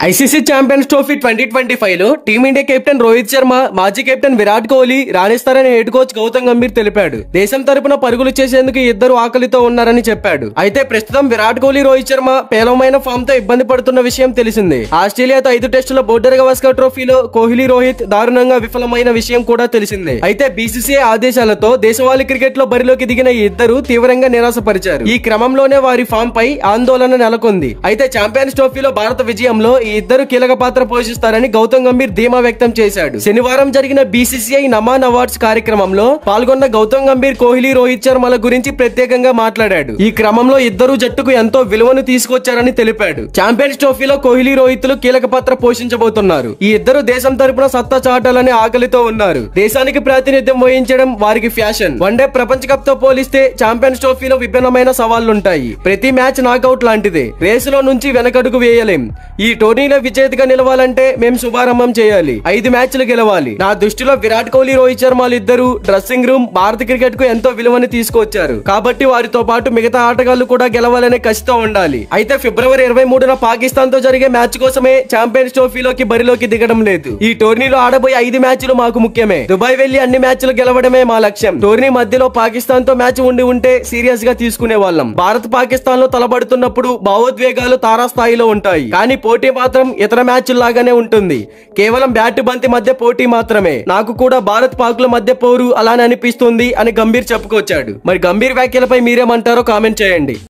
ICC champions trophy 2025 లో team India captain Rohit Sharma, మాజీ captain Virat Kohli రాణిస్తారని హెడ్ కోచ్ గౌతమ్ గంభీర్ తెలిపాడు. దేశం తరపున పరుగులు చేసేందుకు ఇద్దరు ఆకలితో ఉన్నారని చెప్పాడు. అయితే ప్రస్తుతం విరాట్ కోహ్లీ, రోహిత్ శర్మ పేలవమైన ఫామ్ తో ఇబ్బంది పడుతున్న విషయం తెలిసిందే. ఆస్ట్రేలియాతో 5 టెస్టుల బోర్డర్ గవాస్కర్ ట్రోఫీలో కోహ్లీ, రోహిత్ దారుణంగా విఫలమైన విషయం కూడా తెలిసిందే. అయితే బీసీసీఐ ఆదేశాలతో దేశవాళీ క్రికెట్ లో బరిలోకి దిగిన ఈ ఇద్దరు తీవ్రంగా నిరాశపరిచారు. ఈ క్రమంలోనే వారి ఫామ్ పై ఆందోళన నెలకొంది. అయితే ఛాంపియన్స్ ట్రోఫీలో భారత విజయంలో ఈ ఇద్దరు కీలక పాత్ర పోషిస్తారని గౌతమ్ గంభీర్ ధీమా వ్యక్తం చేశాడు. శనివారం జరిగిన బీసీసీఐ నమాన్ అవార్డ్స్ కార్యక్రమంలో పాల్గొన్న గౌతమ్ గంభీర్ కోహ్లీ, రోహిత్ శర్మల గురించి ప్రత్యేకంగా మాట్లాడాడు. ఈ క్రమంలో ఇద్దరు జట్టుకు ఎంతో విలువను తీసుకొచ్చారని తెలిపాడు. ఛాంపియన్స్ ట్రోఫీలో కోహ్లీ, రోహిత్లు కీలక పాత్ర పోషించబోతున్నారు. ఈ ఇద్దరు దేశం తరపున సత్తా చాటాలనే ఆకలితో ఉన్నారు. దేశానికి ప్రాతినిధ్యం వహించడం వారికి ఫ్యాషన్. వన్డే ప్రపంచ కప్ తో పోలిస్తే ఛాంపియన్స్ ట్రోఫీలో విభిన్నమైన సవాళ్లుంటాయి. ప్రతి మ్యాచ్ నాకౌట్ లాంటిదే. రేసులో నుంచి వెనకడుగు వేయలేం. ఈ టోర్నీలో విజేతగా నిలవాలంటే మేం శుభారంభం చేయాలి. 5 మ్యాచ్లు గెలవాలి. నా దృష్టిలో విరాట్ కోహ్లీ, రోహిత్ శర్మలు ఇద్దరు డ్రెస్సింగ్ రూమ్ భారత క్రికెట్ కు ఎంతో విలువని తీసుకొచ్చారు. కాబట్టి వారితో పాటు మిగతా ఆటగాళ్లు కూడా గెలవాలనే కసితో ఉండాలి. అయితే ఫిబ్రవరి 23న పాకిస్తాన్ తో జరిగే మ్యాచ్ కోసమే ఛాంపియన్స్ ట్రోఫీలోకి బరిలోకి దిగడం లేదు. ఈ టోర్నీలో ఆడబోయే 5 మ్యాచ్లు మాకు ముఖ్యమే. దుబాయ్ వెళ్లి అన్ని మ్యాచ్లు గెలవడమే మా లక్ష్యం. టోర్నీ మధ్యలో పాకిస్తాన్ తో మ్యాచ్ ఉంటే సీరియస్ గా తీసుకునే వాళ్ళం. భారత్ పాకిస్తాన్ లో తలబడుతున్నప్పుడు భావోద్వేగాలు తారాస్థాయిలో ఉంటాయి. కానీ పోటీ మాత్రం ఇతర మ్యాచ్ లాగానే ఉంటుంది. కేవలం బ్యాట్ బంతి మధ్య పోటీ మాత్రమే. నాకు కూడా భారత్ పాక్ ల మధ్య పోరు అలానే అనిపిస్తుంది అని గంభీర్ చెప్పుకొచ్చాడు. మరి గంభీర్ వ్యాఖ్యలపై మీరేమంటారో కామెంట్ చేయండి.